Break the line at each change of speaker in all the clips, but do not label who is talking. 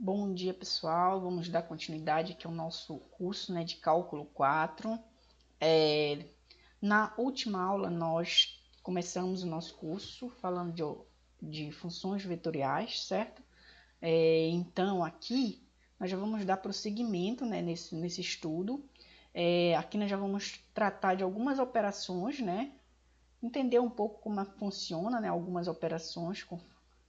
Bom dia, pessoal. Vamos dar continuidade aqui ao nosso curso, de Cálculo 4. Na última aula, nós começamos o nosso curso falando de funções vetoriais, certo? Então, aqui, nós já vamos dar prosseguimento, nesse estudo. Aqui nós já vamos tratar de algumas operações, entender um pouco como funciona, algumas operações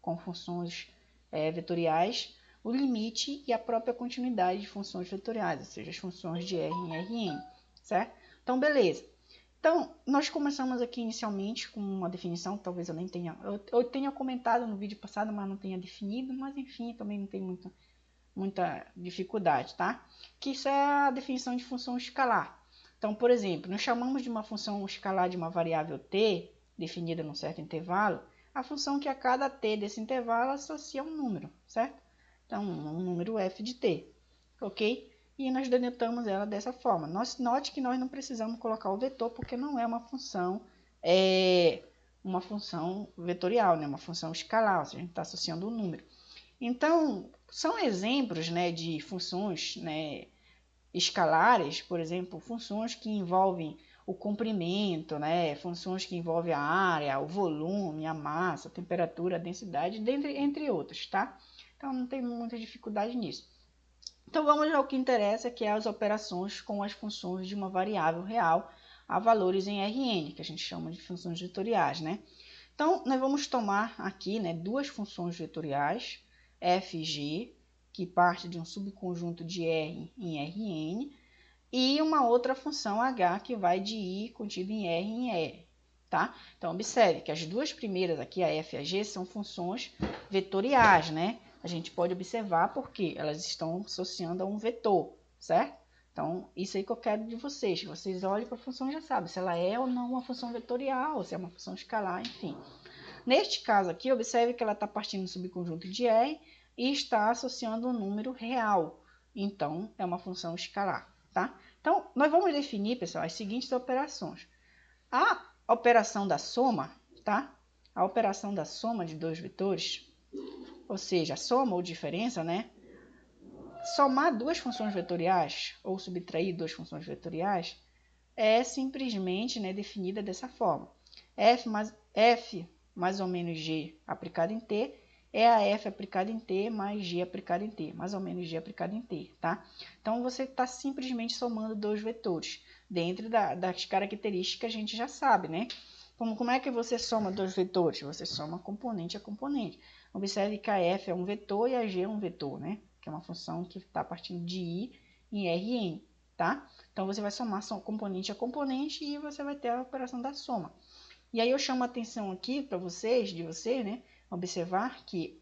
com funções vetoriais, o limite e a própria continuidade de funções vetoriais, ou seja, as funções de R em Rn, certo? Então, beleza. Então, nós começamos aqui inicialmente com uma definição, talvez eu nem tenha, eu tenha comentado no vídeo passado, mas não tenha definido, mas enfim, também não tem muita dificuldade, tá? Que isso é a definição de função escalar. Então, por exemplo, nós chamamos de uma função escalar de uma variável t, definida num certo intervalo, a função que a cada t desse intervalo associa um número, certo? Então, um número f de t, ok? E nós denotamos ela dessa forma. Note que nós não precisamos colocar o vetor, porque não é uma função vetorial, uma função escalar, ou seja, a gente está associando um número. Então, são exemplos de funções escalares, por exemplo, funções que envolvem o comprimento, funções que envolvem a área, o volume, a massa, a temperatura, a densidade, entre outras, tá? Então, não tem muita dificuldade nisso. Então, vamos ao que interessa, que é as operações com as funções de uma variável real a valores em Rn, que a gente chama de funções vetoriais, Então, nós vamos tomar aqui, duas funções vetoriais, f e g, que parte de um subconjunto de R em Rn, e uma outra função h, que vai de I contido em R em R, tá? Então, observe que as duas primeiras aqui, a f e a g, são funções vetoriais, A gente pode observar porque elas estão associando a um vetor, certo? Então, isso aí que eu quero de vocês. Vocês olhem para a função e já sabem se ela é ou não uma função vetorial, se é uma função escalar, enfim. Neste caso aqui, observe que ela está partindo do subconjunto de R e está associando um número real. Então, é uma função escalar, tá? Então, nós vamos definir, pessoal, as seguintes operações. A operação da soma, tá? A operação da soma de dois vetores, ou seja, a soma ou diferença, Somar duas funções vetoriais ou subtrair duas funções vetoriais é simplesmente definida dessa forma. F mais ou menos G aplicado em T é a F aplicada em T mais G aplicado em T, mais ou menos G aplicado em T, tá? Então, você está simplesmente somando dois vetores, dentro das características que a gente já sabe, Como é que você soma dois vetores? Você soma componente a componente. Observe que a F é um vetor e a G é um vetor, Que é uma função que está partindo de I em Rn, tá? Então, você vai somar componente a componente e você vai ter a operação da soma. E aí eu chamo a atenção aqui para vocês, observar que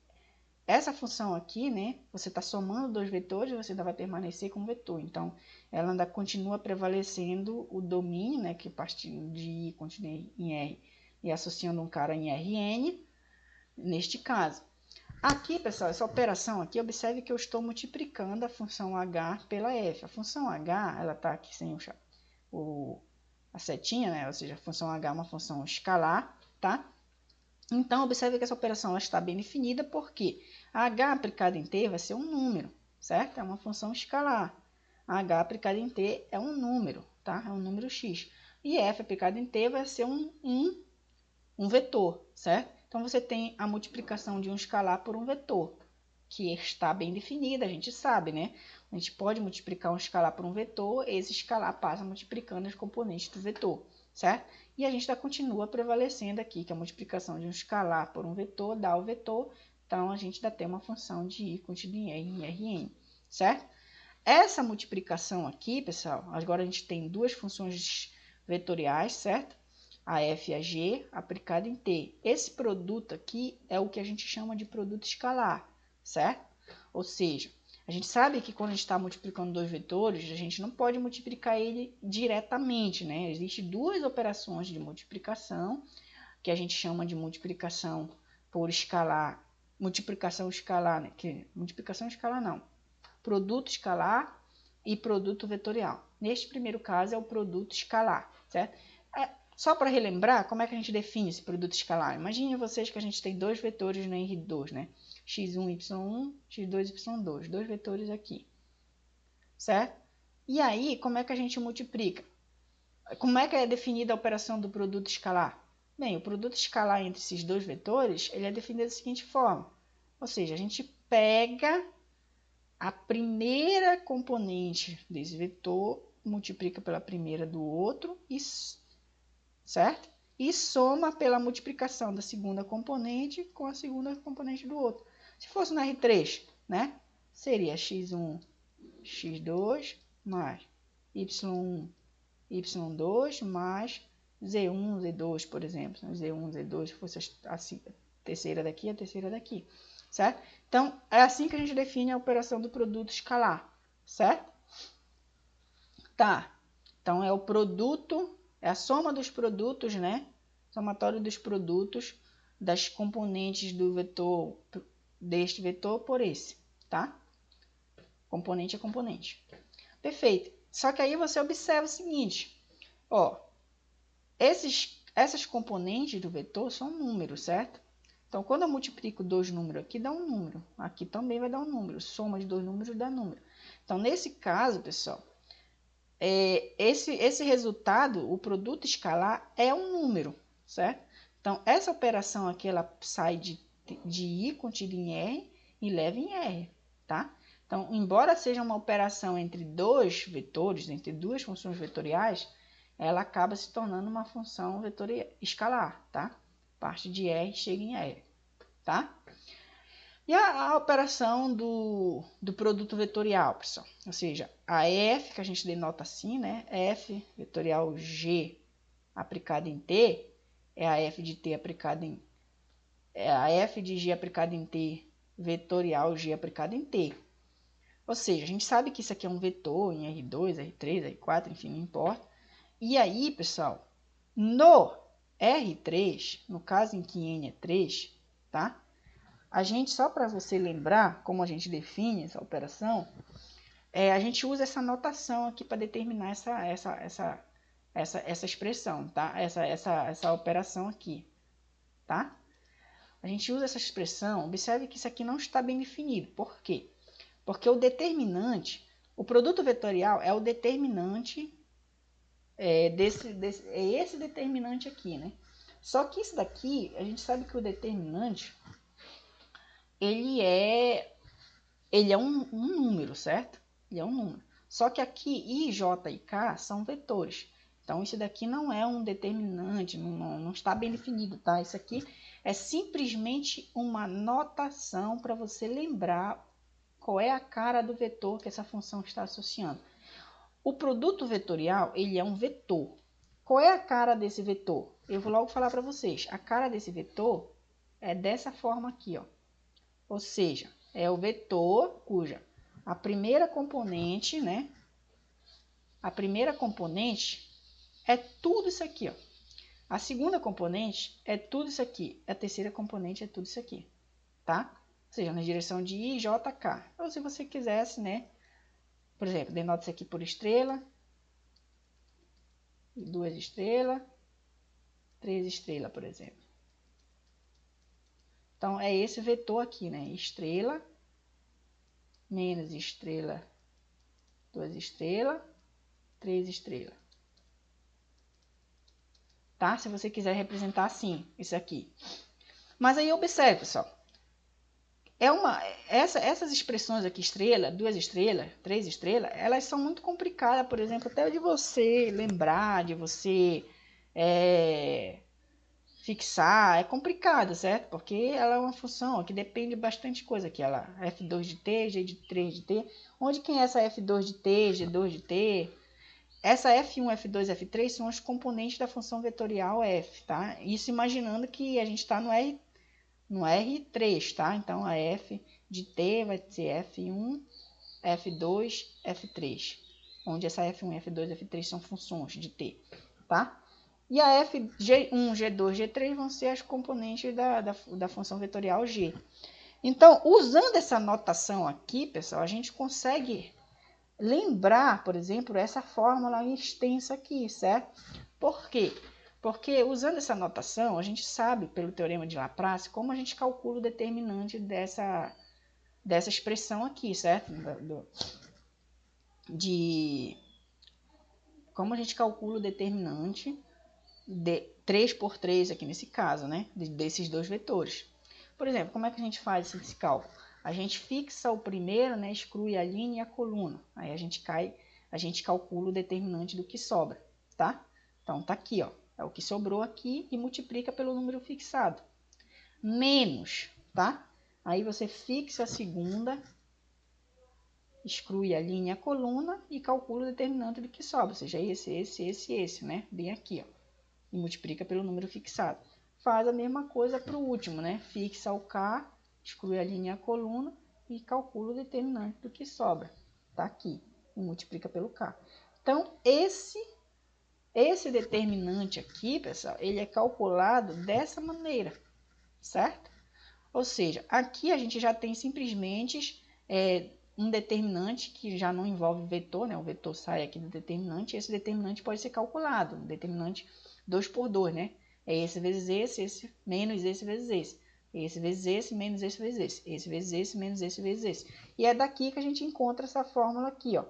essa função aqui, você está somando dois vetores, você ainda vai permanecer com o vetor. Então, ela ainda continua prevalecendo o domínio, que partindo de I continua em R e associando um cara em Rn, neste caso. Aqui, pessoal, essa operação aqui, observe que eu estou multiplicando a função h pela f. A função h, ela está aqui sem a setinha, Ou seja, a função h é uma função escalar, tá? Então, observe que essa operação ela está bem definida, porque a h aplicada em t vai ser um número, certo? É uma função escalar. A h aplicada em t é um número, tá? É um número x. E f aplicada em t vai ser um vetor, certo? Então, você tem a multiplicação de um escalar por um vetor, que está bem definida, a gente sabe, A gente pode multiplicar um escalar por um vetor, esse escalar passa multiplicando os componentes do vetor, certo? E a gente continua prevalecendo aqui, que a multiplicação de um escalar por um vetor dá o vetor, então a gente ainda tem uma função de I contida em R em Rn, certo? Essa multiplicação aqui, pessoal, agora a gente tem duas funções vetoriais, certo? A f e a g aplicada em t. Esse produto aqui é o que a gente chama de produto escalar, certo? Ou seja, a gente sabe que quando a gente está multiplicando dois vetores, a gente não pode multiplicar ele diretamente, Existem duas operações de multiplicação, que a gente chama de multiplicação por escalar, multiplicação escalar, multiplicação escalar não, produto escalar e produto vetorial. Neste primeiro caso é o produto escalar, certo? Só para relembrar, como é que a gente define esse produto escalar? Imagine vocês que a gente tem dois vetores no R2, x1, y1, x2, y2, dois vetores aqui, certo? E aí, como é que a gente multiplica? Como é que é definida a operação do produto escalar? Bem, o produto escalar entre esses dois vetores, ele é definido da seguinte forma, ou seja, a gente pega a primeira componente desse vetor, multiplica pela primeira do outro, certo? E soma pela multiplicação da segunda componente com a segunda componente do outro. Se fosse no R3, né? Seria x1, x2 mais y1, y2 mais z1, z2, por exemplo. Z1, z2, se fosse a terceira daqui, a terceira daqui, certo? Então, é assim que a gente define a operação do produto escalar, certo? Tá, então é o produto, é a soma dos produtos, né? Somatório dos produtos das componentes do vetor, deste vetor por esse, tá? Componente a componente. Perfeito. Só que aí você observa o seguinte, ó, essas componentes do vetor são números, certo? Então, quando eu multiplico dois números aqui, dá um número. Aqui também vai dar um número. Soma de dois números dá número. Então, nesse caso, pessoal, esse resultado, o produto escalar, é um número, certo? Então, essa operação aqui, ela sai de I contida em R e leva em R, tá? Então, embora seja uma operação entre dois vetores, entre duas funções vetoriais, ela acaba se tornando uma função vetorial escalar, tá? Parte de R chega em R, tá? E a operação do produto vetorial, pessoal, ou seja, a f, que a gente denota assim, né? F vetorial G aplicada em T, é a f de T aplicada em... é a f de G aplicada em T vetorial G aplicada em T. Ou seja, a gente sabe que isso aqui é um vetor em R2, R3, R4, enfim, não importa. E aí, pessoal, no R3, no caso em que N é 3, tá? A gente, só para você lembrar como a gente define essa operação, a gente usa essa notação aqui para determinar essa expressão, tá? Essa operação aqui, tá? A gente usa essa expressão, observe que isso aqui não está bem definido. Por quê? Porque o determinante, o produto vetorial é o determinante, é esse determinante aqui, né? Só que isso daqui, a gente sabe que o determinante, ele é um número, certo? Ele é um número. Só que aqui I, J e K são vetores. Então, isso daqui não é um determinante, não está bem definido, tá? Isso aqui é simplesmente uma notação para você lembrar qual é a cara do vetor que essa função está associando. O produto vetorial, ele é um vetor. Qual é a cara desse vetor? Eu vou logo falar para vocês. A cara desse vetor é dessa forma aqui, ó. Ou seja, é o vetor cuja a primeira componente, né? A primeira componente é tudo isso aqui, ó. A segunda componente é tudo isso aqui. A terceira componente é tudo isso aqui, tá? Ou seja, na direção de I, J, K. Ou se você quisesse, né? Por exemplo, denota isso aqui por estrela, 2 estrelas, 3 estrelas, por exemplo. Então, é esse vetor aqui, né? Estrela, menos estrela, 2 estrelas, 3 estrelas. Tá? Se você quiser representar assim, isso aqui. Mas aí observe, pessoal. Essas expressões aqui, estrela, 2 estrelas, 3 estrelas, elas são muito complicadas, por exemplo, até de você lembrar, de você fixar, é complicado, certo? Porque ela é uma função que depende de bastante coisa aqui, ela F2 de T, G de 3 de T, onde quem é essa F2 de T, G2 de T, essa F1, F2, F3 são os componentes da função vetorial F, tá? Isso imaginando que a gente está no R3, tá? Então, a F de T vai ser F1, F2, F3, onde essa F1, F2, F3 são funções de T, tá? E a F, G1, G2, G3 vão ser as componentes da função vetorial G. Então, usando essa notação aqui, pessoal, a gente consegue lembrar, por exemplo, essa fórmula extensa aqui, certo? Por quê? Porque usando essa notação, a gente sabe, pelo teorema de Laplace, como a gente calcula o determinante dessa expressão aqui, certo? Como a gente calcula o determinante de 3 por 3 aqui nesse caso, né? Desses dois vetores. Por exemplo, como é que a gente faz esse cálculo? A gente fixa o primeiro, né? Exclui a linha e a coluna. Aí a gente calcula o determinante do que sobra, tá? Então, tá aqui, ó. É o que sobrou aqui e multiplica pelo número fixado. Menos, tá? Aí você fixa a segunda, exclui a linha e a coluna e calcula o determinante do que sobra. Ou seja, esse, né? Bem aqui, ó. E multiplica pelo número fixado. Faz a mesma coisa para o último, né? Fixa o K, exclui a linha e a coluna e calcula o determinante do que sobra. Tá aqui. E multiplica pelo K. Então, esse determinante aqui, pessoal, ele é calculado dessa maneira, certo? Ou seja, aqui a gente já tem simplesmente um determinante que já não envolve vetor, né? O vetor sai aqui do determinante, e esse determinante pode ser calculado, um determinante 2 por 2, né? É esse vezes esse menos esse vezes esse. Esse vezes esse, menos esse vezes esse. Esse vezes esse, menos esse vezes esse. E é daqui que a gente encontra essa fórmula aqui, ó.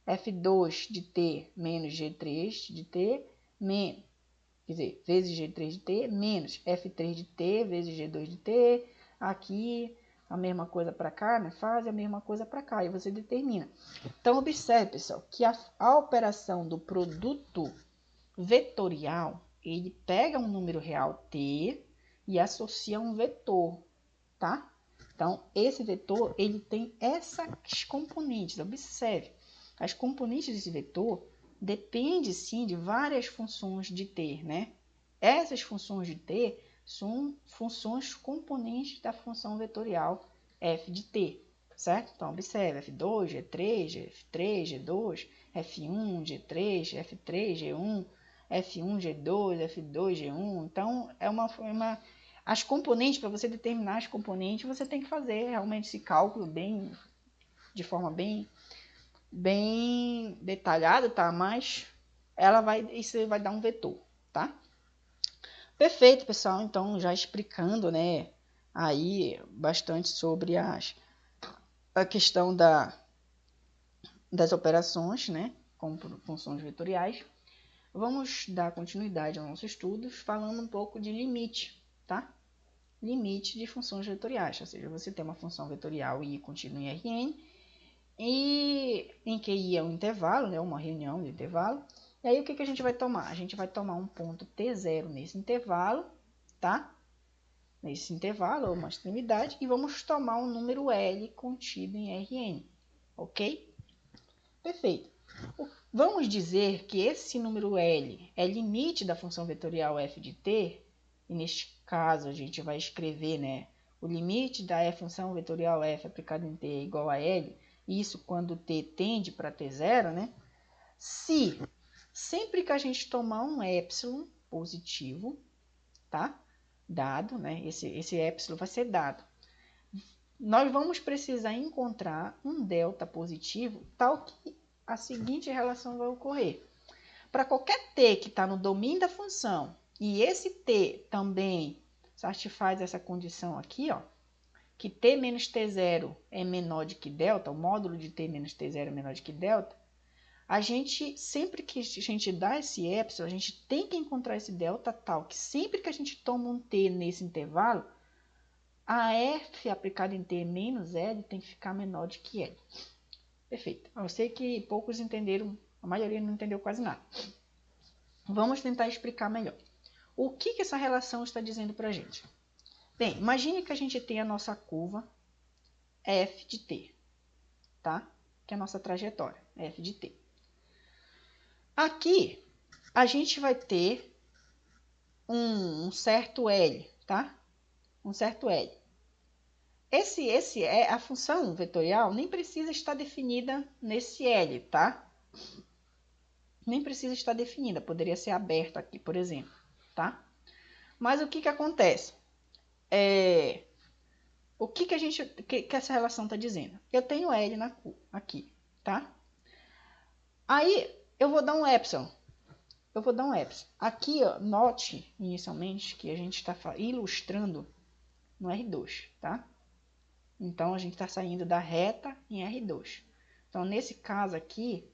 F2 de t menos G3 de t, quer dizer, vezes G3 de t, menos F3 de t vezes G2 de t. Aqui, a mesma coisa para cá, né? Faz a mesma coisa para cá e você determina. Então, observe, pessoal, que a operação do produto vetorial, ele pega um número real t e associa um vetor, tá? Então, esse vetor, ele tem essas componentes, observe. As componentes desse vetor dependem, sim, de várias funções de t, né? Essas funções de t são funções componentes da função vetorial f de t, certo? Então, observe, F2, G3, F3, G2, F1, G3, F3, G1, F1, G2, F2, G1. Então, as componentes, para você determinar as componentes, você tem que fazer realmente esse cálculo de forma bem detalhada, tá? Mas isso vai dar um vetor, tá? Perfeito, pessoal. Então, já explicando, né, aí bastante sobre a questão das operações, né, como funções vetoriais. Vamos dar continuidade aos nossos estudos falando um pouco de limite, tá? Limite de funções vetoriais, ou seja, você tem uma função vetorial i contínua em Rn, e em que i é um intervalo, né, uma reunião de intervalo. E aí o que a gente vai tomar? A gente vai tomar um ponto t0 nesse intervalo, tá? Nesse intervalo, uma extremidade, e vamos tomar um número L contido em Rn, ok? Perfeito. Vamos dizer que esse número L é limite da função vetorial f de t, e neste caso a gente vai escrever, né, o limite da função vetorial f aplicada em t é igual a L, isso quando t tende para t0, né? Se sempre que a gente tomar um epsilon positivo, tá? Dado, né? Esse epsilon vai ser dado. Nós vamos precisar encontrar um delta positivo, tal que a seguinte relação vai ocorrer. Para qualquer t que está no domínio da função, e esse t também satisfaz essa condição aqui, ó, que t menos t0 é menor do que delta, o módulo de t menos t0 é menor do que delta, a gente, sempre que a gente dá esse epsilon, a gente tem que encontrar esse delta tal que sempre que a gente toma um t nesse intervalo, a f aplicada em t menos L tem que ficar menor do que L. Perfeito. Eu sei que poucos entenderam, a maioria não entendeu quase nada. Vamos tentar explicar melhor. O que essa relação está dizendo para a gente? Bem, imagine que a gente tem a nossa curva f de t, tá? Que é a nossa trajetória, f de t. Aqui, a gente vai ter um certo L, tá? Um certo L. A função vetorial nem precisa estar definida nesse L, tá? Nem precisa estar definida, poderia ser aberta aqui, por exemplo, tá? Mas o que acontece? O que essa relação está dizendo? Eu tenho L aqui, tá? Aí eu vou dar um epsilon. eu vou dar um epsilon. Aqui, ó, note inicialmente que a gente está ilustrando no R2, tá? Então, a gente está saindo da reta em R2. Então, nesse caso aqui,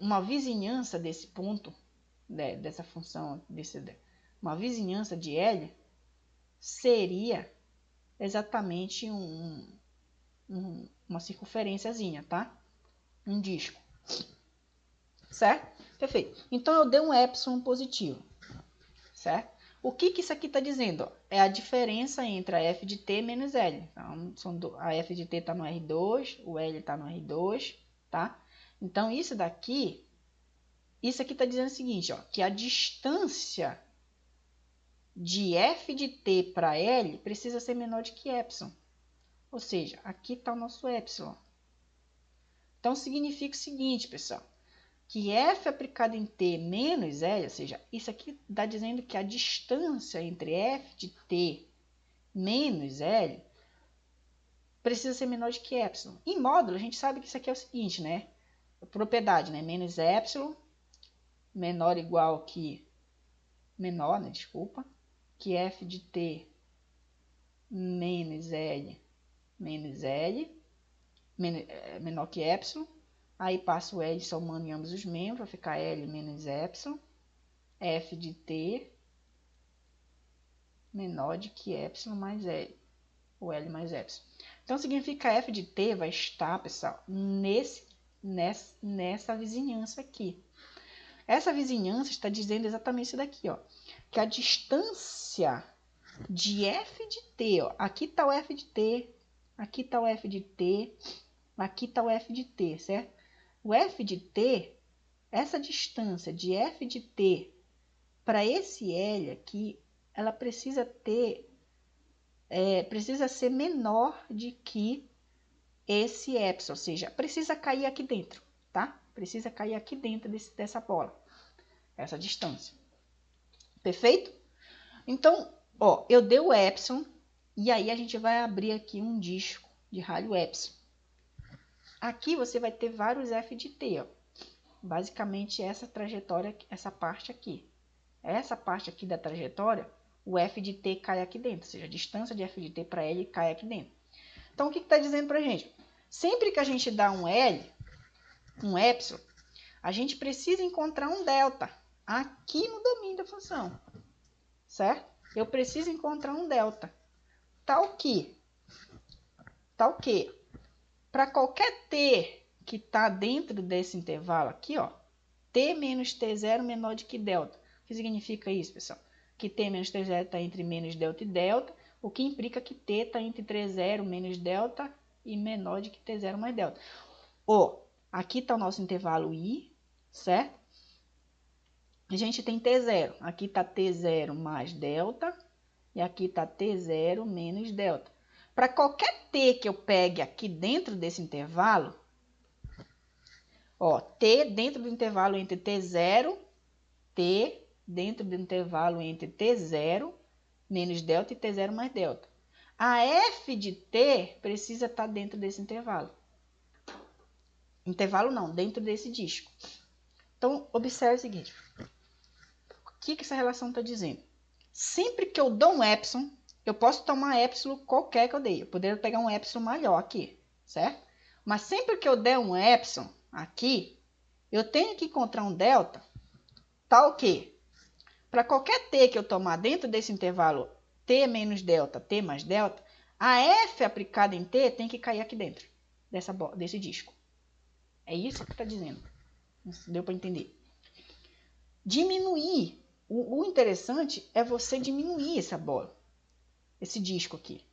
uma vizinhança desse ponto, dessa função, uma vizinhança de L, seria exatamente uma circunferênciazinha, tá? Um disco. Certo? Perfeito. Então, eu dei um epsilon positivo. Certo? O que isso aqui está dizendo? É a diferença entre a f de t menos L. Então, a f de t está no R2, o L está no R2, tá? Então, isso aqui está dizendo o seguinte, ó, que a distância de f de t para L precisa ser menor do que epsilon. Ou seja, aqui está o nosso epsilon. Então, significa o seguinte, pessoal, que f aplicado em t menos L, ou seja, isso aqui está dizendo que a distância entre f de t menos L precisa ser menor do que epsilon. Em módulo, a gente sabe que isso aqui é o seguinte, né? A propriedade, né? Menos epsilon menor ou igual que menor, né? Desculpa, que f de t menos L menor que epsilon. Aí passa o L somando em ambos os membros, vai ficar L menos epsilon, f de t menor do que epsilon mais L, ou L mais epsilon. Então, significa que f de t vai estar, pessoal, nessa vizinhança aqui. Essa vizinhança está dizendo exatamente isso daqui, ó, que a distância de f de t, ó, aqui está o f de t, aqui está o f de t, aqui está o f de t, certo? O f de t, essa distância de f de t para esse L aqui, ela precisa ser menor de que esse epsilon, ou seja, precisa cair aqui dentro, tá? Precisa cair aqui dentro dessa bola, essa distância. Perfeito? Então, ó, eu dei o epsilon e aí a gente vai abrir aqui um disco de raio epsilon. Aqui você vai ter vários f de t, ó. Basicamente essa trajetória, essa parte aqui. Essa parte aqui da trajetória, o f de t cai aqui dentro, ou seja, a distância de f de t para L cai aqui dentro. Então, o que está dizendo para a gente? Sempre que a gente dá um L, um epsilon, a gente precisa encontrar um delta aqui no domínio da função, certo? Eu preciso encontrar um delta. Tal que, para qualquer t que está dentro desse intervalo aqui, ó, t menos t0 menor do que delta. O que significa isso, pessoal? Que t menos t0 está entre menos delta e delta, o que implica que t está entre t0 menos delta e menor do que t0 mais delta. Aqui está o nosso intervalo i, certo? A gente tem t0. Aqui está t0 mais delta e aqui está t0 menos delta. Para qualquer t que eu pegue aqui dentro desse intervalo, ó, t dentro do intervalo entre t0, t dentro do intervalo entre t0 menos delta e t0 mais delta. A f de t precisa estar dentro desse intervalo. Intervalo não, dentro desse disco. Então, observe o seguinte. O que essa relação está dizendo? Sempre que eu dou um epsilon, eu posso tomar epsilon qualquer que eu dei. Eu poderia pegar um epsilon maior aqui, certo? Mas sempre que eu der um epsilon aqui, eu tenho que encontrar um delta tal que, para qualquer t que eu tomar dentro desse intervalo t menos delta, t mais delta, a f aplicada em t tem que cair aqui dentro desse disco. É isso que está dizendo. Deu para entender? Diminuir. O interessante é você diminuir essa bola, esse disco aqui.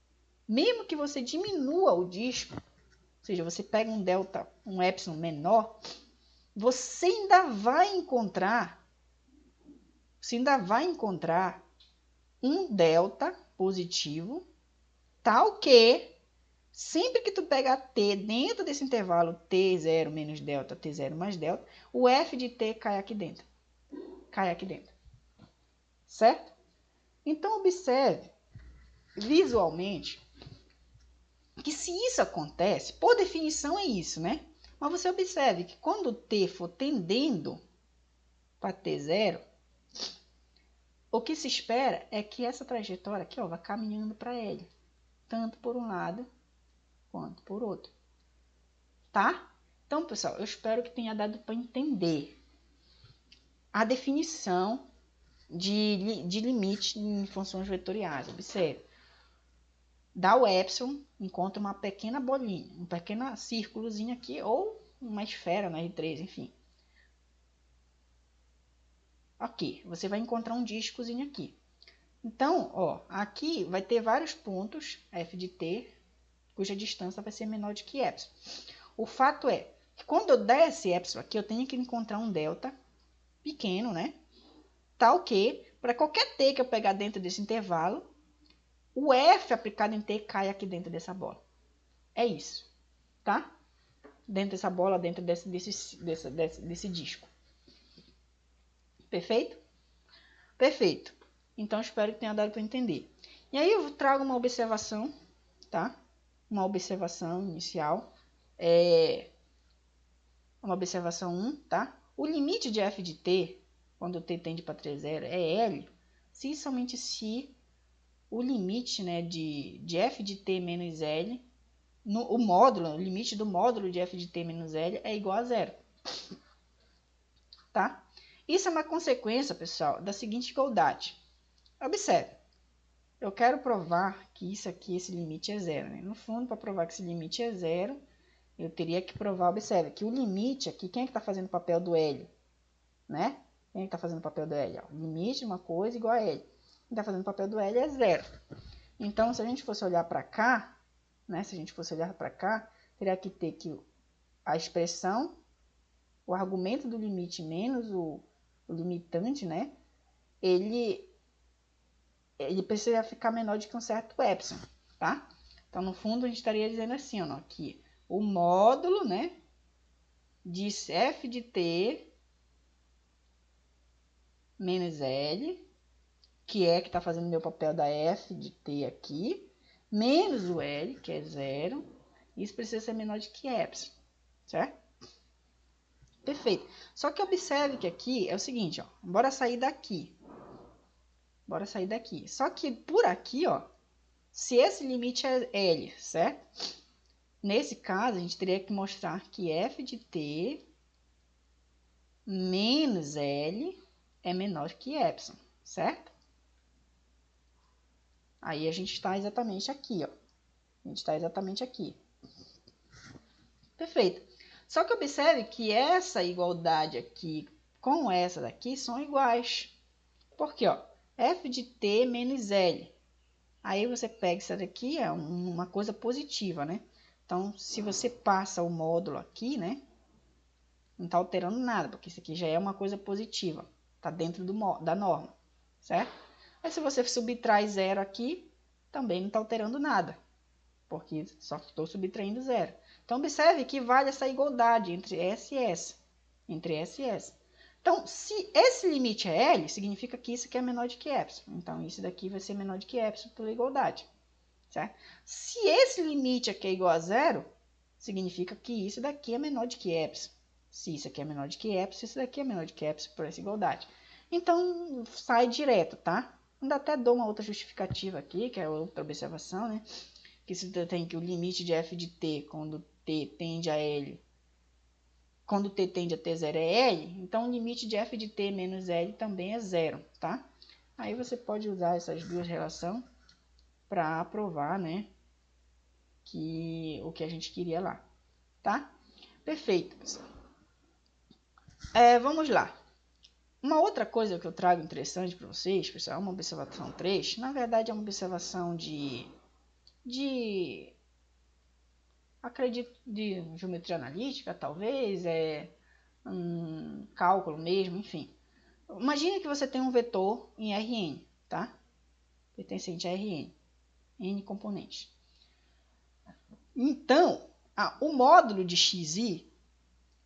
Mesmo que você diminua o disco, ou seja, você pega um delta, um epsilon menor, você ainda vai encontrar um delta positivo, tal que sempre que tu pegar t dentro desse intervalo t0 menos delta, t0 mais delta, o f de t cai aqui dentro. Certo? Então, observe visualmente que se isso acontece, por definição é isso, né? Mas você observe que quando o t for tendendo para t zero, o que se espera é que essa trajetória aqui, ó, vá caminhando para L, tanto por um lado quanto por outro, tá? Então, pessoal, eu espero que tenha dado para entender a definição de limite em funções vetoriais. Observe. Dá o epsilon, encontra uma pequena bolinha, um pequeno círculozinho aqui, ou uma esfera na R3, enfim. Ok, você vai encontrar um discozinho aqui. Então, ó, aqui vai ter vários pontos, f de t, cuja distância vai ser menor do que epsilon. O fato é que quando eu der esse epsilon aqui, eu tenho que encontrar um delta pequeno, né? Tal que, para qualquer t que eu pegar dentro desse intervalo, o f aplicado em t cai aqui dentro dessa bola. É isso, tá? Dentro dessa bola, dentro desse disco. Perfeito? Perfeito. Então, espero que tenha dado para entender. E aí eu trago uma observação, tá? Uma observação inicial. Uma observação 1, tá? O limite de f de t, quando t tende para 3,0, é L, se somente se o limite, né, de f de t menos L, o limite do módulo de f de t menos L é igual a zero. Tá? Isso é uma consequência, pessoal, da seguinte igualdade. Observe. Eu quero provar que isso aqui, esse limite é zero. Né? No fundo, para provar que esse limite é zero, eu teria que provar, observe, que o limite aqui, quem é que está fazendo o papel do L? Né? Quem é que está fazendo o papel do L? Ó, limite de uma coisa igual a L. Quem está fazendo o papel do L é zero. Então, se a gente fosse olhar para cá, né? Se a gente fosse olhar para cá, teria que ter que a expressão, o argumento do limite menos o limitante, né? Ele precisa ficar menor do que um certo epsilon, tá? Então, no fundo, a gente estaria dizendo assim, ó, que o módulo, né, de f de t menos L, que está fazendo meu papel da f de t aqui, menos o L, que é zero, isso precisa ser menor do que epsilon, certo? Perfeito. Só que observe que aqui é o seguinte, ó, bora sair daqui. Bora sair daqui. Só que por aqui, ó, se esse limite é L, certo? Nesse caso, a gente teria que mostrar que f de t menos L é menor que epsilon, certo? Aí a gente está exatamente aqui, ó. A gente está exatamente aqui. Perfeito. Só que observe que essa igualdade aqui com essa daqui são iguais. Por quê? Ó, f de t menos L. Aí você pega isso daqui, é uma coisa positiva, né? Então, se você passa o módulo aqui, né? Não está alterando nada, porque isso aqui já é uma coisa positiva. Está dentro da norma, certo? Aí se você subtrai zero aqui, também não está alterando nada, porque só estou subtraindo zero. Então, observe que vale essa igualdade entre S e S. Entre S e S. Então, se esse limite é L, significa que isso aqui é menor do que epsilon. Então, isso daqui vai ser menor do que epsilon pela igualdade. Certo? Se esse limite aqui é igual a zero, significa que isso daqui é menor do que epsilon. Se isso aqui é menor do que epsilon, isso daqui é menor do que epsilon por essa igualdade. Então, sai direto, tá? Ainda até dou uma outra justificativa aqui, que é outra observação, né? Que se tem que o limite de f de t, quando t tende a L, quando t tende a t0 é L, então o limite de f de t menos L também é zero, tá? Aí você pode usar essas duas relações para provar, né, que o que a gente queria lá, tá? Perfeito, pessoal. Vamos lá. Uma outra coisa que eu trago interessante para vocês, pessoal, é uma observação 3. Na verdade, é uma observação acredito, de geometria analítica, talvez, cálculo mesmo, enfim. Imagine que você tem um vetor em Rn, tá? Pertencente a Rn, n componentes. Então, o módulo de xi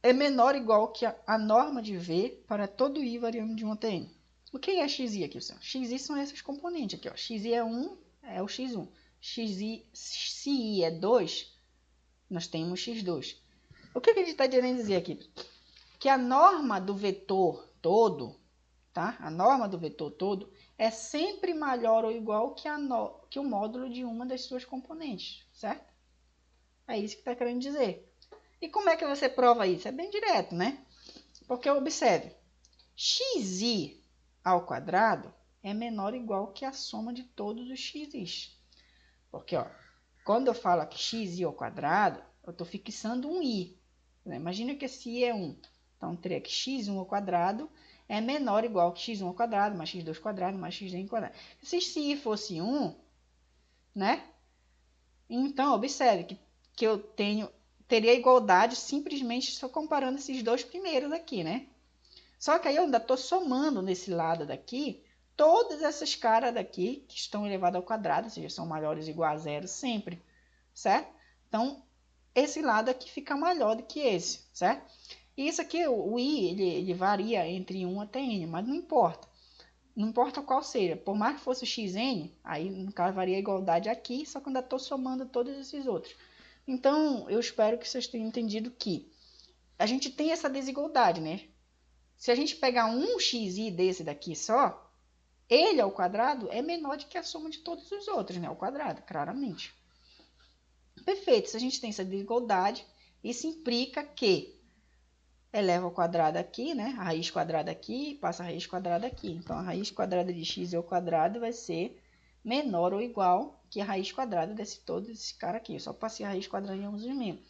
é menor ou igual que a norma de V para todo i variando de 1 até n. O que é xi aqui, pessoal? Xi são esses componentes aqui, ó. Xi é 1, é o x1. Se i é 2, nós temos x2. O que a gente está querendo dizer aqui? Que a norma do vetor todo, tá? A norma do vetor todo é sempre maior ou igual que o módulo de uma das suas componentes, certo? É isso que está querendo dizer. E como é que você prova isso? É bem direto, né? Porque observe, xi ao quadrado é menor ou igual que a soma de todos os xis. Porque, ó, quando eu falo que xi ao quadrado, eu estou fixando um i. Imagina que esse i é 1. Então, teria que x1 ao quadrado é menor ou igual que x1 ao quadrado, mais x2 ao quadrado, mais xn ao quadrado. Se esse i fosse 1, né? Então, observe que eu teria igualdade simplesmente só comparando esses dois primeiros aqui, né? Só que aí eu ainda estou somando nesse lado daqui todas essas caras daqui que estão elevadas ao quadrado, ou seja, são maiores ou iguais a zero sempre, certo? Então, esse lado aqui fica maior do que esse, certo? E isso aqui, o i, ele varia entre 1 até n, mas não importa. Não importa qual seja, por mais que fosse o xn, aí no caso varia a igualdade aqui, só que eu ainda estou somando todos esses outros. Então, eu espero que vocês tenham entendido que a gente tem essa desigualdade, né? Se a gente pegar um xi desse daqui só, ele ao quadrado é menor do que a soma de todos os outros, né? Ao quadrado, claramente. Perfeito, se a gente tem essa desigualdade, isso implica que eleva ao quadrado aqui, né? A raiz quadrada aqui, passa a raiz quadrada aqui. Então, a raiz quadrada de x ao quadrado vai ser menor ou igual que a raiz quadrada desse cara aqui. Eu só passei a raiz quadrada em ambos os membros.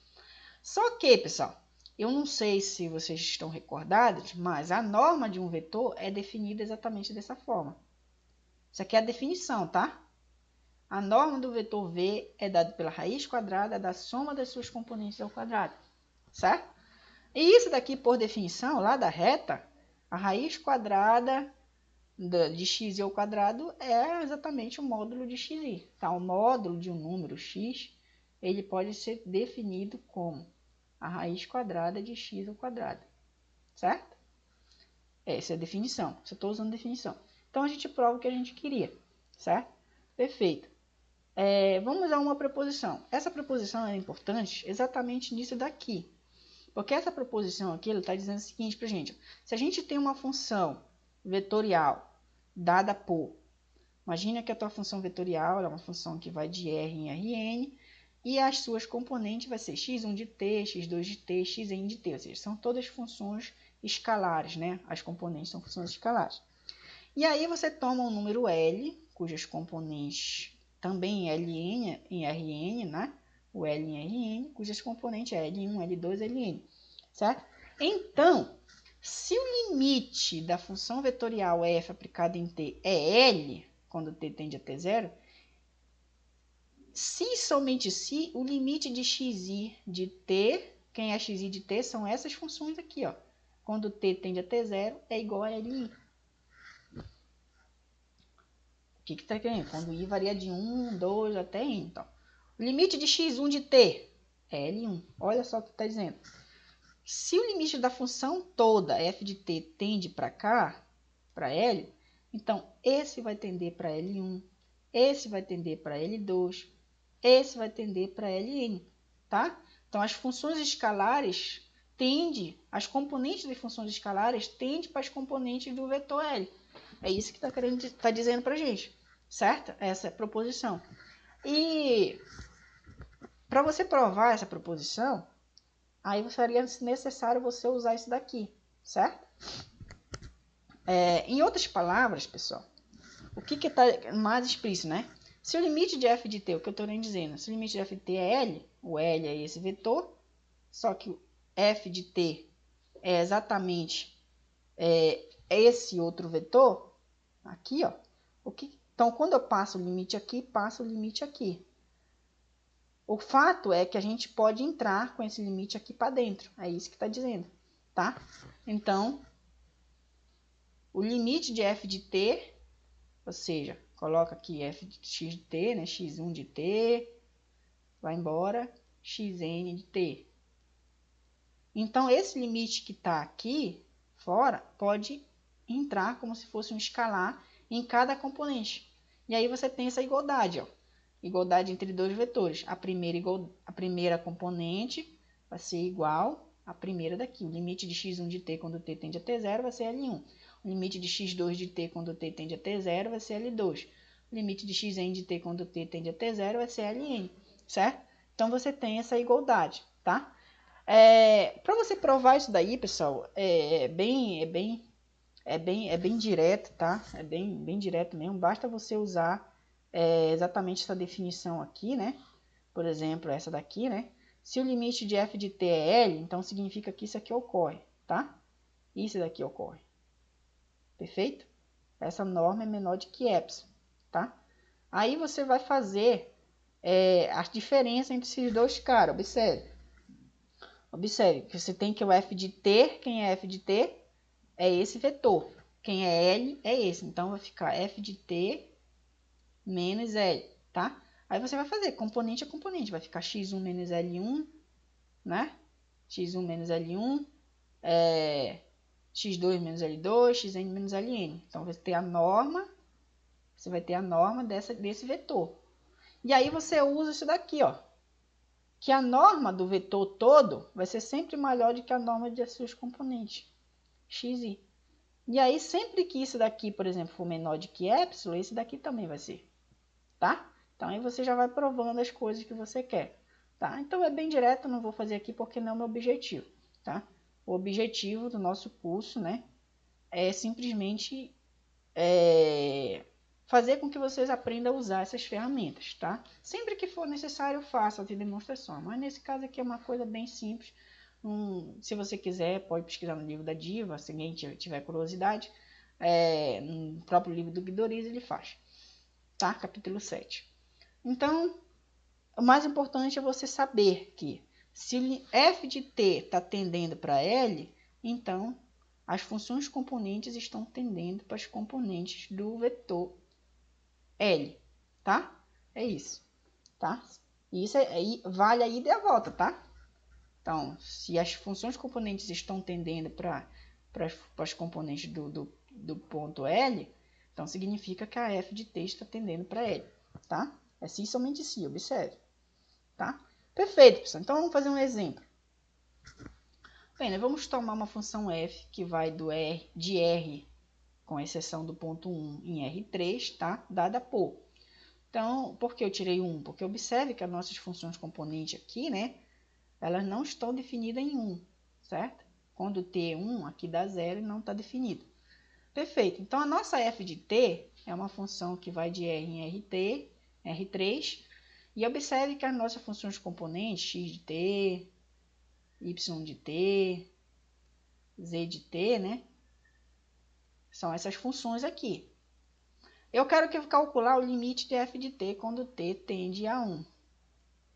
Só que, pessoal, eu não sei se vocês estão recordados, mas a norma de um vetor é definida exatamente dessa forma. Isso aqui é a definição, tá? A norma do vetor v é dada pela raiz quadrada da soma das suas componentes ao quadrado, certo? E isso daqui, por definição, lá da reta, a raiz quadrada de x ao quadrado é exatamente o módulo de xi. Tá? O módulo de um número x, ele pode ser definido como a raiz quadrada de x ao quadrado, certo? Essa é a definição, só estou usando definição. Então, a gente prova o que a gente queria, certo? Perfeito. Vamos a uma preposição. Essa preposição é importante exatamente nisso daqui. Porque essa proposição aqui está dizendo o seguinte para a gente. Se a gente tem uma função vetorial dada por... Imagina que a tua função vetorial é uma função que vai de R em Rn e as suas componentes vai ser x1 de t, x2 de t, xn de t. Ou seja, são todas funções escalares, né? As componentes são funções escalares. E aí você toma um número L, cujas componentes também Ln em Rn, né? O L em Rn, cujas componentes é L1, L2, Ln, certo? Então, se o limite da função vetorial f aplicada em t é L, quando t tende a t0, se e somente se o limite de xi de t, quem é xi de t são essas funções aqui, ó. Quando t tende a t0 é igual a Ln. O que está querendo? Quando i varia de 1, 2 até n. Então, o limite de x1 de t é L1. Olha só o que está dizendo. Se o limite da função toda, f de t, tende para cá, para L, então esse vai tender para L1, esse vai tender para L2, esse vai tender para Ln, tá? Então, as funções escalares as componentes de funções escalares tendem para as componentes do vetor L. É isso que está dizendo para a gente, certo? Essa é a proposição. E para você provar essa proposição, aí seria necessário você usar isso daqui, certo? Em outras palavras, pessoal, o que está mais explícito, né? Se o limite de f de t, o que eu estou nem dizendo, se o limite de f de t é L, o L é esse vetor, só que o f de t é exatamente esse outro vetor, aqui, ó. Então, quando eu passo o limite aqui, passo o limite aqui. O fato é que a gente pode entrar com esse limite aqui para dentro. É isso que está dizendo, tá? Então, o limite de f de t, ou seja, coloca aqui f de x de t, né? x1 de t, vai embora, xn de t. Então, esse limite que está aqui fora pode entrar como se fosse um escalar em cada componente. E aí você tem essa igualdade, ó. Igualdade entre dois vetores. A primeira componente vai ser igual a primeira daqui. O limite de x1 de t quando t tende a t0 vai ser L1. O limite de x2 de t quando t tende a t0 vai ser L2. O limite de xn de t quando t tende a t0 vai ser Ln, certo? Então, você tem essa igualdade, tá? Para você provar isso daí, pessoal, é bem direto, tá? É bem direto mesmo. Basta você usar exatamente essa definição aqui, né? Por exemplo, essa daqui, né? Se o limite de f de t é L, então significa que isso aqui ocorre, tá? Isso daqui ocorre. Perfeito? Essa norma é menor do que epsilon, tá? Aí você vai fazer a diferença entre esses dois caras. Observe que você tem que o f de t, quem é f de t? É esse vetor. Quem é L é esse. Então, vai ficar f de t menos L, tá? Aí você vai fazer componente a componente. Vai ficar x1 menos L1, né? x1 menos L1, x2 menos L2, xn menos Ln. Então, você vai ter a norma desse vetor. E aí, você usa isso daqui, ó. Que a norma do vetor todo vai ser sempre maior do que a norma de seus componentes, xi. E aí, sempre que isso daqui, por exemplo, for menor do que epsilon, esse daqui também vai ser, tá? Então, aí você já vai provando as coisas que você quer, tá? Então, é bem direto, não vou fazer aqui porque não é o meu objetivo, tá? O objetivo do nosso curso, né, é simplesmente fazer com que vocês aprendam a usar essas ferramentas, tá? Sempre que for necessário, faça de demonstração, mas nesse caso aqui é uma coisa bem simples. Se você quiser, pode pesquisar no livro da Diva, se alguém tiver curiosidade, no próprio livro do Guidoriz ele faz, tá? Capítulo 7. Então, o mais importante é você saber que se f de t está tendendo para L, então as funções componentes estão tendendo para as componentes do vetor L, tá? É isso, tá? Isso vale a ida e a volta, tá? Então, se as funções componentes estão tendendo para as componentes do ponto L, então significa que a f de t está tendendo para L, tá? É sim, somente sim, observe, tá? Perfeito, pessoal. Então, vamos fazer um exemplo. Bem, vamos tomar uma função f que vai de R, com exceção do ponto 1, em R3, tá? Dada por... Então, por que eu tirei 1? Porque observe que as nossas funções componentes aqui, né? Elas não estão definidas em 1, certo? Quando t é 1, aqui dá 0 e não está definido. Perfeito. Então, a nossa f de t é uma função que vai de R em R3. E observe que as nossas funções componentes, x de t, y de t, z de t, né? São essas funções aqui. Eu quero calcular o limite de f de t quando t tende a 1,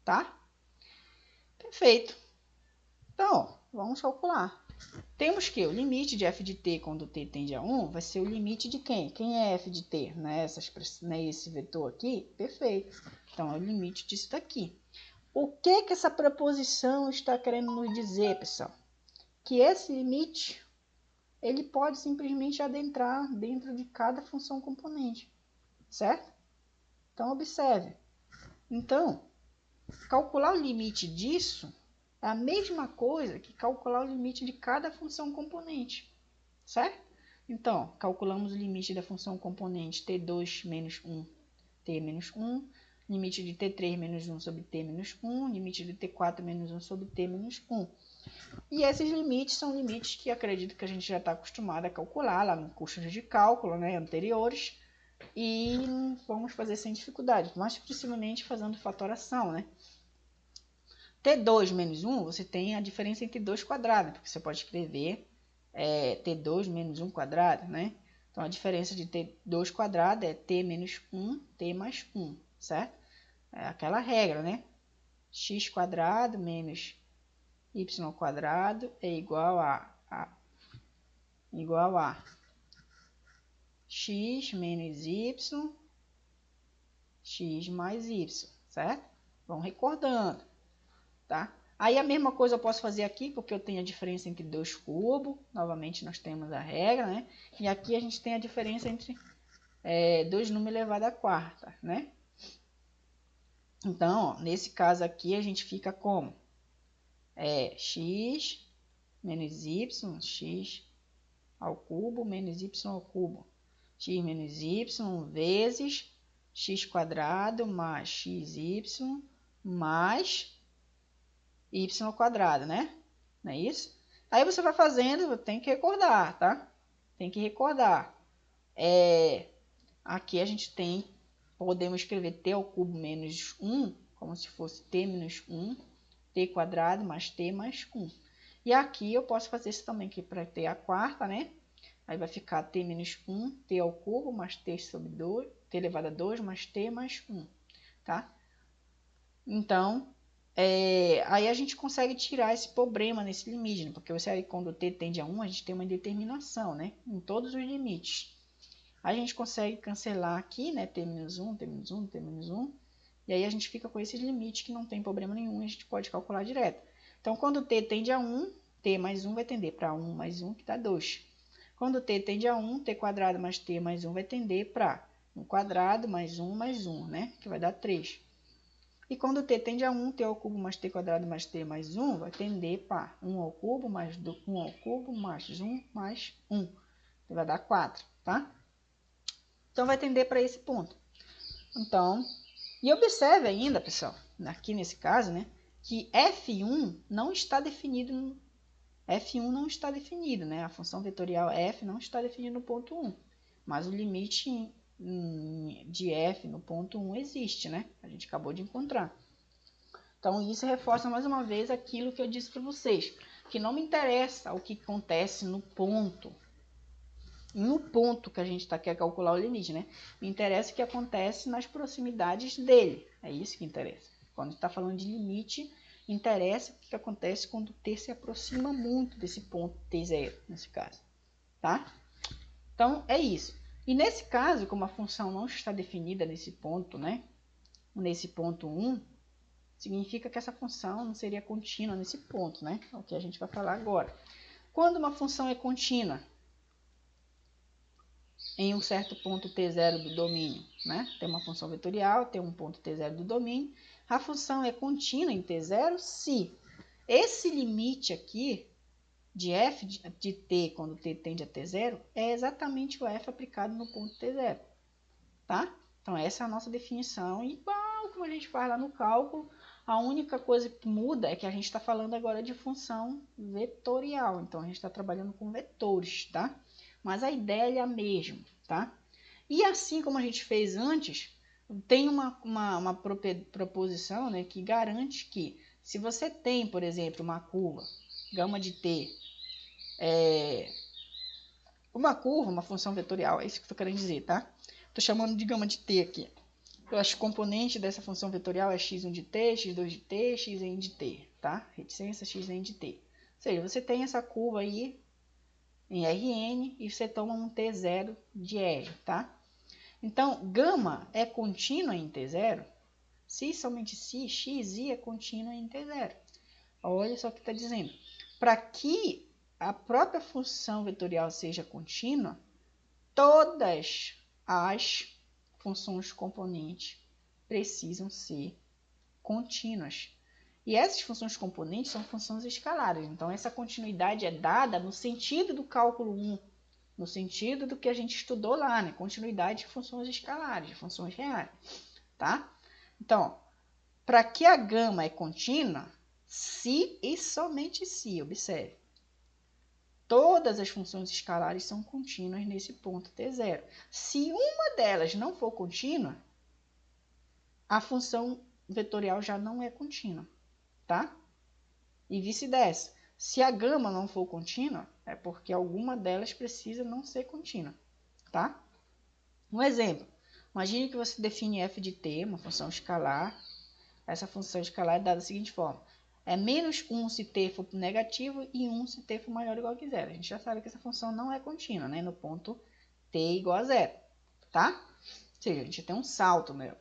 tá? Perfeito. Então, vamos calcular. Temos que o limite de f de t quando t tende a 1 vai ser o limite de quem? Quem é f de t? Não é esse vetor aqui? Perfeito. Então, é o limite disso daqui. O que essa preposição está querendo nos dizer, pessoal? Que esse limite ele pode simplesmente adentrar dentro de cada função componente, certo? Então, observe. Então, calcular o limite disso é a mesma coisa que calcular o limite de cada função componente, certo? Então, calculamos o limite da função componente t2 menos 1, t menos 1, limite de t3 menos 1 sobre t menos 1, limite de t4 menos 1 sobre t menos 1. E esses limites são limites que acredito que a gente já está acostumado a calcular lá no curso de cálculo, né, anteriores, e vamos fazer sem dificuldade, mais precisamente fazendo fatoração, né? T2 menos 1, você tem a diferença entre 2 quadrados, porque você pode escrever T2 menos 1 quadrado, né? Então, a diferença de T2 quadrado é T menos 1, T mais 1, certo? É aquela regra, né? X quadrado menos Y quadrado é igual a X menos Y, X mais Y, certo? Vamos recordando, tá? Aí a mesma coisa eu posso fazer aqui, porque eu tenho a diferença entre 2 cubos. Novamente nós temos a regra, né? E aqui a gente tem a diferença entre 2 números elevado à quarta, né? Então, ó, nesse caso aqui a gente fica como? X menos y, x ao cubo menos y ao cubo. X menos y vezes x quadrado mais xy mais y ao quadrado, né? Não é isso? Aí você vai fazendo, tem que recordar, tá? Tem que recordar. Aqui a gente podemos escrever t ao cubo menos 1, como se fosse t menos 1, t quadrado mais t mais 1. E aqui eu posso fazer isso também aqui para t a quarta, né? Aí vai ficar t menos 1, t ao cubo mais t sobre 2, t elevado a 2 mais t mais 1, tá? Então, aí a gente consegue tirar esse problema nesse limite, né? Porque você aí, quando t tende a 1, a gente tem uma indeterminação, né? Em todos os limites. A gente consegue cancelar aqui, né? T menos 1, T menos 1, T menos 1. E aí a gente fica com esses limites que não tem problema nenhum, a gente pode calcular direto. Então, quando t tende a 1, t mais 1 vai tender para 1 mais 1, que dá 2. Quando t tende a 1, t quadrado mais t mais 1 vai tender para 1 quadrado mais 1, né? Que vai dar 3. E quando t tende a 1, t ao cubo mais t quadrado mais t mais 1 vai tender para 1 ao cubo mais 1 ao cubo mais 1 mais 1. Que vai dar 4, tá? Então, vai tender para esse ponto. Então, e observe ainda, pessoal, aqui nesse caso, né? Que F1 não está definido F1 não está definido, né? A função vetorial f não está definida no ponto 1, mas o limite de f no ponto 1 existe, né? A gente acabou de encontrar. Então, isso reforça mais uma vez aquilo que eu disse para vocês, que não me interessa o que acontece no ponto que a gente quer calcular o limite, né? Me interessa o que acontece nas proximidades dele, é isso que interessa. Quando está falando de limite, interessa o que acontece quando t se aproxima muito desse ponto t0, nesse caso, tá? Então, é isso. E nesse caso, como a função não está definida nesse ponto, né? Nesse ponto 1, significa que essa função não seria contínua nesse ponto, né? É o que a gente vai falar agora. Quando uma função é contínua em um certo ponto t0 do domínio, né? Tem uma função vetorial, tem um ponto t0 do domínio. A função é contínua em t0 se esse limite aqui de f de t, quando t tende a t0, é exatamente o f aplicado no ponto t0, tá? Então, essa é a nossa definição, igual como a gente faz lá no cálculo. A única coisa que muda é que a gente está falando agora de função vetorial. Então, a gente está trabalhando com vetores, tá? Mas a ideia é a mesma, tá? E assim como a gente fez antes, tem uma proposição, né, que garante que se você tem, por exemplo, uma curva, gama de t, uma função vetorial, é isso que eu estou querendo dizer, tá? Estou chamando de gama de t aqui. As componentes dessa função vetorial é x1 de t, x2 de t, xn de t, tá? Reticência xn de t. Ou seja, você tem essa curva aí em Rn e você toma um t0 de R, tá? Então, gama é contínua em t0 se somente se xi é contínua em t0. Olha só o que está dizendo. Para que a própria função vetorial seja contínua, todas as funções componentes precisam ser contínuas. E essas funções componentes são funções escalares. Então, essa continuidade é dada no sentido do cálculo 1, no sentido do que a gente estudou lá, né? Continuidade de funções escalares, de funções reais, tá? Então, para que a gama é contínua, se e somente se, observe, todas as funções escalares são contínuas nesse ponto t0. Se uma delas não for contínua, a função vetorial já não é contínua, tá? E vice-versa. Se a gama não for contínua, é porque alguma delas precisa não ser contínua, tá? Um exemplo. Imagine que você define f de t, uma função escalar. Essa função escalar é dada da seguinte forma. É menos 1 se t for negativo e 1 se t for maior ou igual a zero. A gente já sabe que essa função não é contínua, né? No ponto t igual a zero, tá? Ou seja, a gente tem um salto nela.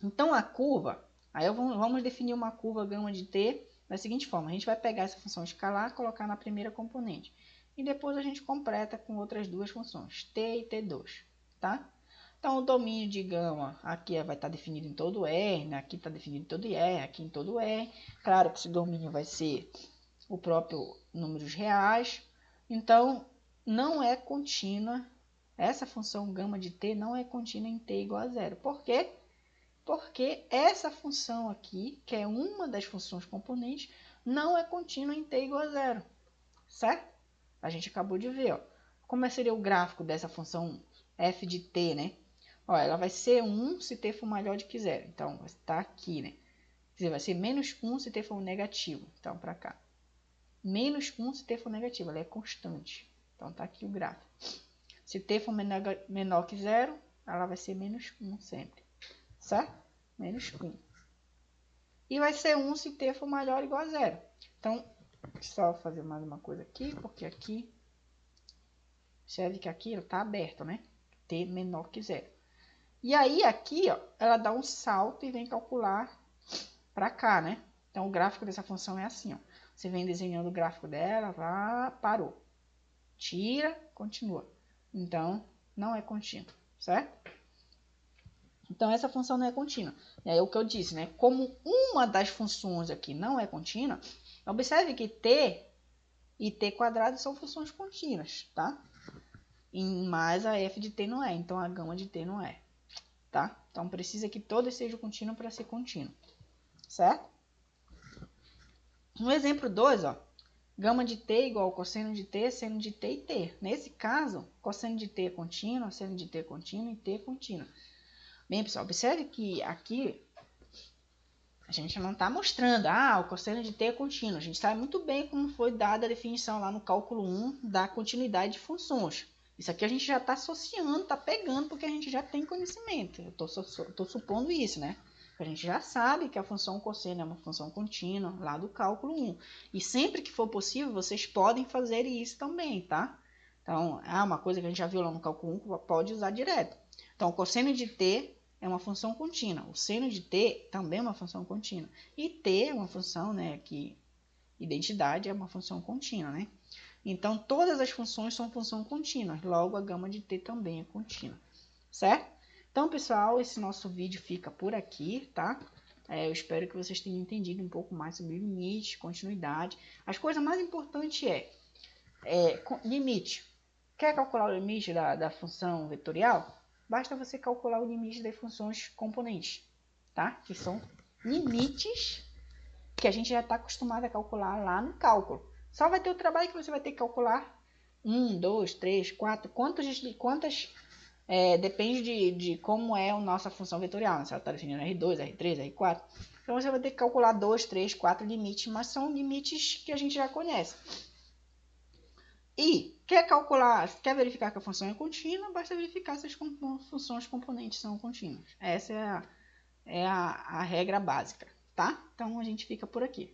Então, a curva, aí vamos definir uma curva gama de t da seguinte forma. A gente vai pegar essa função escalar e colocar na primeira componente. E depois a gente completa com outras duas funções, t e t2, tá? Então, o domínio de gama aqui vai estar definido em todo R, né? Aqui está definido em todo R, aqui em todo R. Claro que esse domínio vai ser o próprio números reais. Então, não é contínua. Essa função gama de t não é contínua em t igual a zero. Por quê? Porque essa função aqui, que é uma das funções componentes, não é contínua em t igual a zero. Certo? A gente acabou de ver, ó. Como seria o gráfico dessa função f de t, né? Ó, ela vai ser 1 se t for maior do que zero. Então, vai estar aqui, né? Quer dizer, vai ser menos 1 se t for negativo. Então, para cá. Menos 1 se t for negativo, ela é constante. Então, tá aqui o gráfico. Se t for menor que zero, ela vai ser menos 1 sempre. Certo? Menos 1. E vai ser 1 se t for maior ou igual a zero. Então, só fazer mais uma coisa aqui, porque aqui observe que aqui está aberto, né? T menor que zero. E aí aqui, ó, ela dá um salto e vem calcular para cá, né? Então o gráfico dessa função é assim, ó. Você vem desenhando o gráfico dela, parou. Tira, continua. Então não é contínuo, certo? Então essa função não é contínua. E aí o que eu disse, né? Como uma das funções aqui não é contínua, observe que t e t quadrado são funções contínuas, tá? Mas a f de t não é, então a gama de t não é, tá? Então precisa que todas sejam contínuas para ser contínuo, certo? No exemplo 2, ó, gama de t igual ao cosseno de t, seno de t e t. Nesse caso, cosseno de t é contínuo, seno de t é contínuo e t é contínuo. Bem, pessoal, observe que aqui a gente não está mostrando, o cosseno de t é contínuo. A gente sabe muito bem como foi dada a definição lá no cálculo 1 da continuidade de funções. Isso aqui a gente já está associando, está pegando, porque a gente já tem conhecimento. Eu estou supondo isso, né? A gente já sabe que a função cosseno é uma função contínua lá do cálculo 1. E sempre que for possível, vocês podem fazer isso também, tá? Então, uma coisa que a gente já viu lá no cálculo 1, pode usar direto. Então, o cosseno de t é uma função contínua. O seno de t também é uma função contínua. E t é uma função, né, que identidade é uma função contínua, né? Então, todas as funções são função contínua. Logo, a gama de t também é contínua, certo? Então, pessoal, esse nosso vídeo fica por aqui, tá? Eu espero que vocês tenham entendido um pouco mais sobre limite, continuidade. As coisas mais importantes limite. Quer calcular o limite da função vetorial? Basta você calcular o limite das funções componentes, tá? Que são limites que a gente já está acostumado a calcular lá no cálculo. Só vai ter o trabalho que você vai ter que calcular 1, 2, 3, 4, quantas depende de como é a nossa função vetorial, né? Se ela está definindo R2, R3, R4. Então você vai ter que calcular 2, 3, 4 limites, mas são limites que a gente já conhece. E quer verificar que a função é contínua, basta verificar se as funções componentes são contínuas. Essa é a regra básica, tá? Então a gente fica por aqui.